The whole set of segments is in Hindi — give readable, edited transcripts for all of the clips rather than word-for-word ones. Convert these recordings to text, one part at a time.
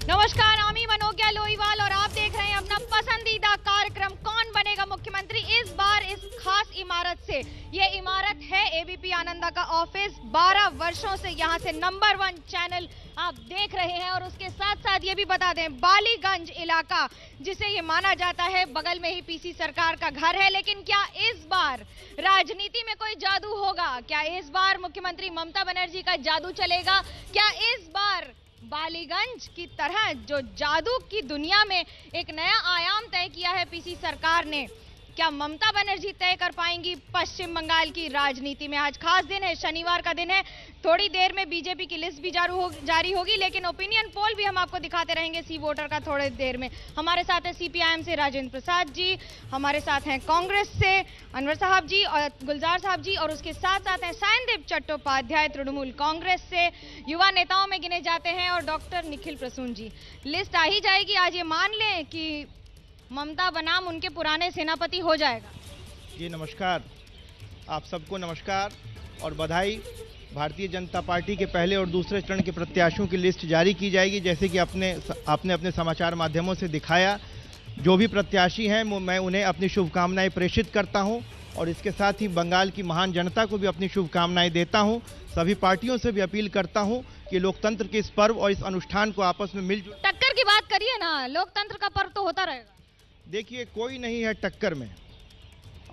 नमस्कार, आमी मनोज्ञा लोईवाल और आप देख रहे हैं अपना पसंदीदा कार्यक्रम कौन बनेगा मुख्यमंत्री। इस बार इस खास इमारत से, ये इमारत है एबीपी आनंदा का ऑफिस। 12 वर्षों से यहाँ से नंबर 1 चैनल आप देख रहे हैं। और उसके साथ साथ ये भी बता दें, बालीगंज इलाका जिसे ये माना जाता है बगल में ही पीसी सरकार का घर है। लेकिन क्या इस बार राजनीति में कोई जादू होगा? क्या इस बार मुख्यमंत्री ममता बनर्जी का जादू चलेगा? क्या इस बार बालीगंज की तरह जो जादू की दुनिया में एक नया आयाम तय किया है पीसी सरकार ने, क्या ममता बनर्जी तय कर पाएंगी पश्चिम बंगाल की राजनीति में? आज खास दिन है, शनिवार का दिन है। थोड़ी देर में बीजेपी की लिस्ट भी जारी होगी, लेकिन ओपिनियन पोल भी हम आपको दिखाते रहेंगे सी वोटर का थोड़ी देर में। हमारे साथ है सीपीआईएम से राजेंद्र प्रसाद जी, हमारे साथ हैं कांग्रेस से अनवर साहब जी और गुलजार साहब जी, और उसके साथ साथ हैं सायनदीप चट्टोपाध्याय तृणमूल कांग्रेस से, युवा नेताओं में गिने जाते हैं, और डॉक्टर निखिल प्रसून जी। लिस्ट आ ही जाएगी। आज ये मान लें कि ममता बनाम उनके पुराने सेनापति हो जाएगा। जी नमस्कार, आप सबको नमस्कार और बधाई। भारतीय जनता पार्टी के पहले और दूसरे चरण के प्रत्याशियों की लिस्ट जारी की जाएगी। जैसे कि आपने अपने समाचार माध्यमों से दिखाया, जो भी प्रत्याशी हैं मैं उन्हें अपनी शुभकामनाएं प्रेषित करता हूं, और इसके साथ ही बंगाल की महान जनता को भी अपनी शुभकामनाएं देता हूं। सभी पार्टियों से भी अपील करता हूं कि लोकतंत्र के इस पर्व और इस अनुष्ठान को आपस में मिलजुल। टक्कर की बात करिए ना, लोकतंत्र का पर्व तो होता रहेगा। देखिए, कोई नहीं है टक्कर में।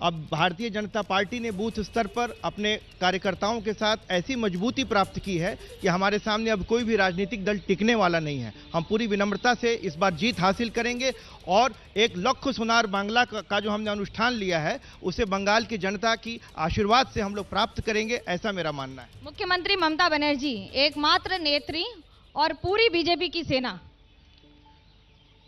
अब भारतीय जनता पार्टी ने बूथ स्तर पर अपने कार्यकर्ताओं के साथ ऐसी मजबूती प्राप्त की है कि हमारे सामने अब कोई भी राजनीतिक दल टिकने वाला नहीं है। हम पूरी विनम्रता से इस बार जीत हासिल करेंगे, और एक लख सुनार बांग्ला का जो हमने अनुष्ठान लिया है उसे बंगाल की जनता की आशीर्वाद से हम लोग प्राप्त करेंगे, ऐसा मेरा मानना है। मुख्यमंत्री ममता बनर्जी एकमात्र नेत्री और पूरी बीजेपी की सेना।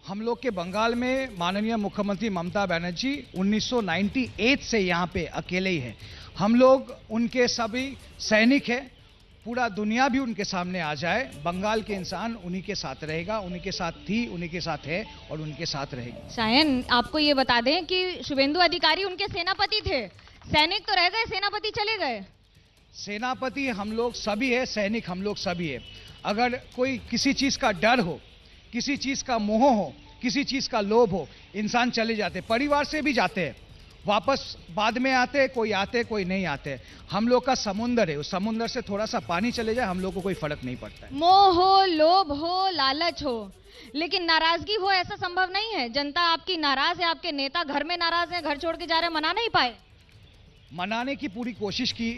हम लोग के बंगाल में माननीय मुख्यमंत्री ममता बनर्जी 1998 से यहाँ पे अकेले ही हैं। हम लोग उनके सभी सैनिक हैं। पूरा दुनिया भी उनके सामने आ जाए, बंगाल के इंसान उन्हीं के साथ रहेगा, उन्हीं के साथ थी, उन्हीं के साथ है और उनके साथ रहेगी। शायन, आपको ये बता दें कि शुभेंदु अधिकारी उनके सेनापति थे। सैनिक तो रह गए, सेनापति चले गए। सेनापति हम लोग सभी है, सैनिक हम लोग सभी है। अगर कोई किसी चीज का डर हो, किसी चीज का मोह हो, किसी चीज का लोभ हो, इंसान चले जाते, परिवार से भी जाते हैं, वापस बाद में आते, कोई आते कोई नहीं आते। हम लोग का समुंदर है, उस समुंदर से थोड़ा सा पानी चले जाए हम लोग को कोई फर्क नहीं पड़ता है। मोह हो, लोभ हो, लालच हो, लेकिन नाराजगी हो ऐसा संभव नहीं है। जनता आपकी नाराज है, आपके नेता घर में नाराज है, घर छोड़ के जा रहे, मना नहीं पाए। मनाने की पूरी कोशिश की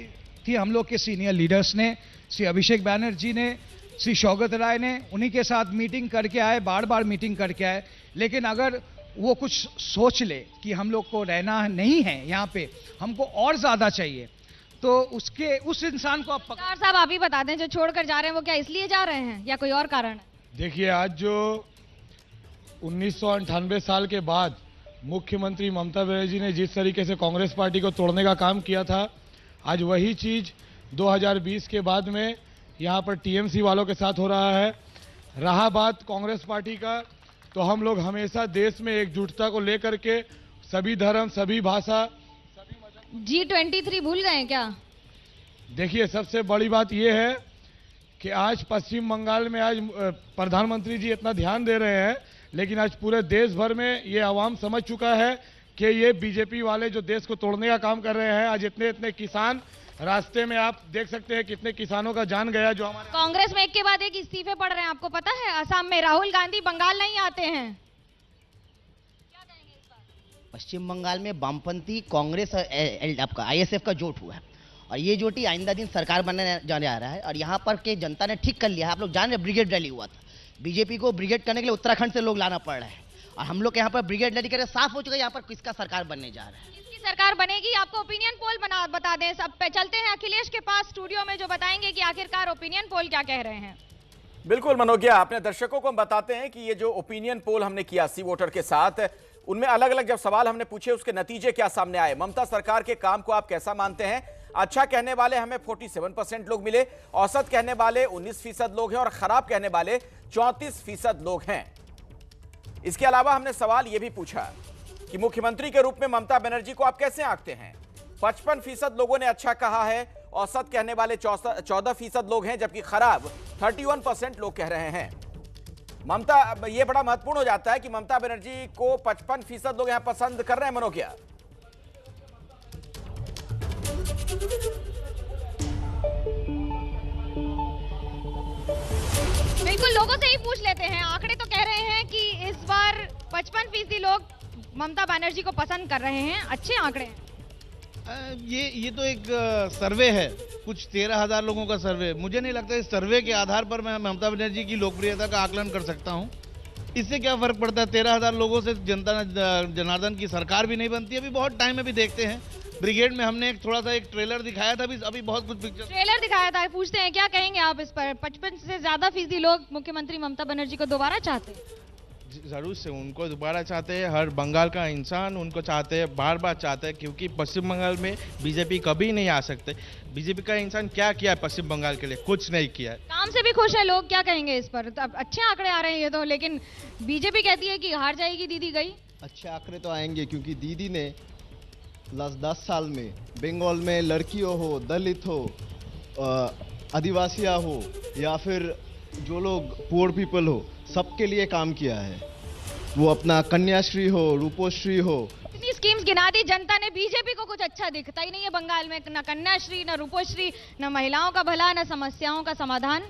थी हम लोग के सीनियर लीडर्स ने, श्री अभिषेक बैनर्जी ने, श्री शौकत राय ने, उन्हीं के साथ मीटिंग करके आए, बार बार मीटिंग करके आए। लेकिन अगर वो कुछ सोच ले कि हम लोग को रहना नहीं है यहाँ पे, हमको और ज्यादा चाहिए, तो उस इंसान को आप साहब आप ही बता दें, जो छोड़कर जा रहे हैं वो क्या इसलिए जा रहे हैं या कोई और कारण है? देखिए, आज जो 1998 साल के बाद मुख्यमंत्री ममता बनर्जी ने जिस तरीके से कांग्रेस पार्टी को तोड़ने का काम किया था, आज वही चीज 2020 के बाद में यहाँ पर टीएमसी वालों के साथ हो रहा है। रहा बात कांग्रेस पार्टी का, तो हम लोग हमेशा देश में एकजुटता को लेकर के सभी धर्म, सभी भाषा, G23 भूल गए क्या? देखिए, सबसे बड़ी बात यह है कि आज पश्चिम बंगाल में आज प्रधानमंत्री जी इतना ध्यान दे रहे हैं, लेकिन आज पूरे देश भर में ये आवाम समझ चुका है कि ये बीजेपी वाले जो देश को तोड़ने का काम कर रहे हैं। आज इतने किसान रास्ते में, आप देख सकते हैं कितने किसानों का जान गया। जो हमारे कांग्रेस में एक के बाद एक इस्तीफे पड़ रहे हैं, आपको पता है? असम में राहुल गांधी बंगाल नहीं आते हैं। क्या कहेंगे इस बार? पश्चिम बंगाल में वामपंथी कांग्रेस और आपका आईएसएफ का जोट हुआ है, और ये जोटी आइंदा दिन सरकार बनने जाने आ रहा है। और यहाँ पर के जनता ने ठीक कर लिया है। आप लोग जान रहे, ब्रिगेड रैली हुआ था, बीजेपी को ब्रिगेड करने के लिए उत्तराखंड से लोग लाना पड़ रहा है, और हम लोग यहाँ पर ब्रिगेड रैली करके साफ हो चुका है यहाँ पर किसका सरकार बनने जा रहा है। सरकार बनेगी। आपको ओपिनियन पोल बता दें। सब पे चलते हैं अखिलेश के पास स्टूडियो में, जो बताएंगे कि आखिरकार ओपिनियन पोल क्या कह रहे हैं। बिल्कुल मनोज्ञा, अपने दर्शकों को हम बताते हैं कि ये जो ओपिनियन पोल हमने किया सी वोटर के साथ, उनमें अलग अलग जब सवाल हमने पूछे उसके नतीजे क्या सामने आए। ममता सरकार के काम को आप कैसा मानते हैं? अच्छा कहने वाले हमें 47% लोग मिले, औसत कहने वाले 19% लोग हैं, और खराब कहने वाले 34% लोग हैं। इसके अलावा हमने सवाल यह भी पूछा कि मुख्यमंत्री के रूप में ममता बनर्जी को आप कैसे आंकते हैं? 55% लोगों ने अच्छा कहा है, औसत कहने वाले 14% लोग हैं, जबकि खराब 31% लोग कह रहे हैं। ममता, ये बड़ा महत्वपूर्ण हो जाता है कि ममता बनर्जी को 55% लोग यहां पसंद कर रहे हैं, मनोकिया। बिल्कुल, लोगों से ही पूछ लेते हैं। आंकड़े तो कह रहे हैं कि इस बार 55% लोग ममता बनर्जी को पसंद कर रहे हैं। अच्छे आंकड़े हैं। ये तो एक सर्वे है, कुछ 13,000 लोगों का सर्वे। मुझे नहीं लगता इस सर्वे के आधार पर मैं ममता बनर्जी की लोकप्रियता का आकलन कर सकता हूं। इससे क्या फर्क पड़ता है? 13,000 लोगों से जनता जनार्दन की सरकार भी नहीं बनती। अभी बहुत टाइम है, भी देखते हैं। ब्रिगेड में हमने थोड़ा सा एक ट्रेलर दिखाया था, अभी बहुत कुछ पिक्चर ट्रेलर दिखाया था। पूछते हैं, क्या कहेंगे आप इस पर? 55 से ज्यादा फीसदी लोग मुख्यमंत्री ममता बनर्जी को दोबारा चाहते हैं। जरूर से उनको दोबारा चाहते हैं। हर बंगाल का इंसान उनको चाहते हैं, बार बार चाहते हैं, क्योंकि पश्चिम बंगाल में बीजेपी कभी नहीं आ सकते। बीजेपी का इंसान क्या किया है पश्चिम बंगाल के लिए? कुछ नहीं किया है। काम से भी खुश है लोग। क्या कहेंगे इस पर? अब अच्छे आंकड़े आ रहे हैं ये तो, लेकिन बीजेपी कहती है कि हार जाएगी दीदी गई। अच्छे आंकड़े तो आएंगे, क्योंकि दीदी ने लास्ट 10 साल में बंगाल में लड़कियों हो, दलित हो, आदिवासियाँ हो या फिर जो लोग पुअर पीपल हो, सबके लिए काम किया है। वो अपना कन्याश्री हो, रूपोश्री हो, इतनी स्कीम्स गिना दी जनता ने। बीजेपी को कुछ अच्छा दिखता ही नहीं है बंगाल में। न कन्याश्री, न रूपोश्री, न महिलाओं का भला, न समस्याओं का समाधान।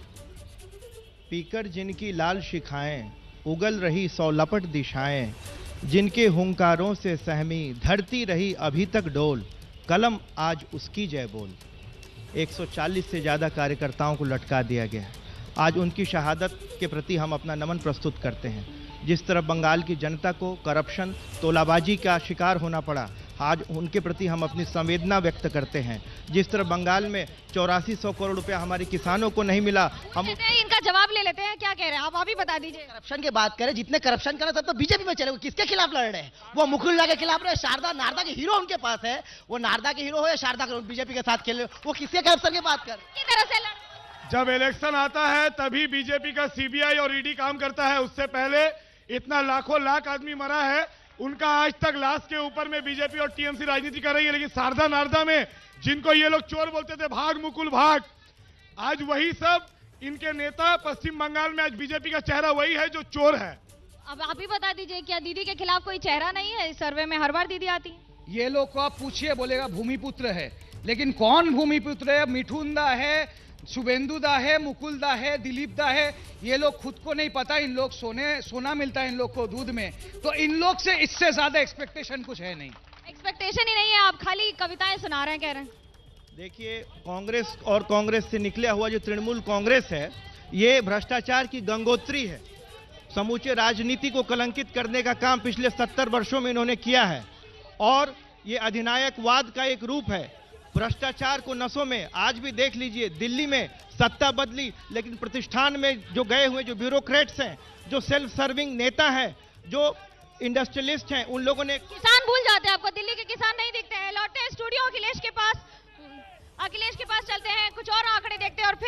पीकर जिनकी लाल शिखाएं, उगल रही सौलपट दिशाएं, जिनके हुंकारों से सहमी धरती रही अभी तक डोल, कलम आज उसकी जय बोल। 140 से ज़्यादा कार्यकर्ताओं को लटका दिया गया है। आज उनकी शहादत के प्रति हम अपना नमन प्रस्तुत करते हैं। जिस तरह बंगाल की जनता को करप्शन, तोलाबाजी का शिकार होना पड़ा, आज उनके प्रति हम अपनी संवेदना व्यक्त करते हैं। जिस तरह बंगाल में 8400 करोड़ रुपया हमारे किसानों को नहीं मिला, हम इनका जवाब ले लेते हैं। क्या कह रहे हैं आप ही बता दीजिए। करप्शन की बात करें, जितने करप्शन करे सब तो बीजेपी में चले। वो किसके खिलाफ लड़ रहे हैं? वो मुकुल के खिलाफ रहे। शारदा नारदा के हीरो उनके पास है। वो नारदा के हीरो हो या शारदा के, बीजेपी के साथ खेले। वो किसके करप्शन की बात कर? किस तरह से जब इलेक्शन आता है तभी बीजेपी का सीबीआई और ईडी काम करता है। उससे पहले इतना लाखों लाख आदमी मरा है, उनका आज तक लाश के ऊपर में बीजेपी और टीएमसी राजनीति कर रही है। लेकिन शारदा नारदा में जिनको ये लोग चोर बोलते थे, भाग मुकुल भाग, आज वही सब इनके नेता पश्चिम बंगाल में। आज बीजेपी का चेहरा वही है जो चोर है। अब आप ही बता दीजिए, क्या दीदी के खिलाफ कोई चेहरा नहीं है? इस सर्वे में हर बार दीदी आती है। ये लोग को आप पूछिए, बोलेगा भूमिपुत्र है। लेकिन कौन भूमिपुत्र है? मिठुन दा है, शुभेंदु दा है, मुकुल दा है, दिलीप दा है। ये लोग खुद को नहीं पता। इन लोग सोना मिलता है इन लोग को दूध में। तो इन लोग से इससे ज्यादा एक्सपेक्टेशन कुछ है नहीं। एक्सपेक्टेशन ही नहीं है। आप खाली कविताएं सुना रहे हैं, कह रहे हैं। देखिए, कांग्रेस और कांग्रेस से निकला हुआ जो तृणमूल कांग्रेस है, ये भ्रष्टाचार की गंगोत्री है। समूचे राजनीति को कलंकित करने का काम पिछले 70 वर्षों में इन्होंने किया है। और ये अधिनायकवाद का एक रूप है। भ्रष्टाचार को नसों में, आज भी देख लीजिए, दिल्ली में सत्ता बदली, लेकिन प्रतिष्ठान में जो गए हुए जो ब्यूरोक्रेट्स हैं, जो सेल्फ सर्विंग नेता हैं, जो इंडस्ट्रियलिस्ट हैं, उन लोगों ने। किसान भूल जाते हैं आपको, दिल्ली के किसान नहीं दिखते हैं। लौटते हैं स्टूडियो अखिलेश के पास। अखिलेश के पास चलते हैं, कुछ और आंकड़े देखते हैं और फिर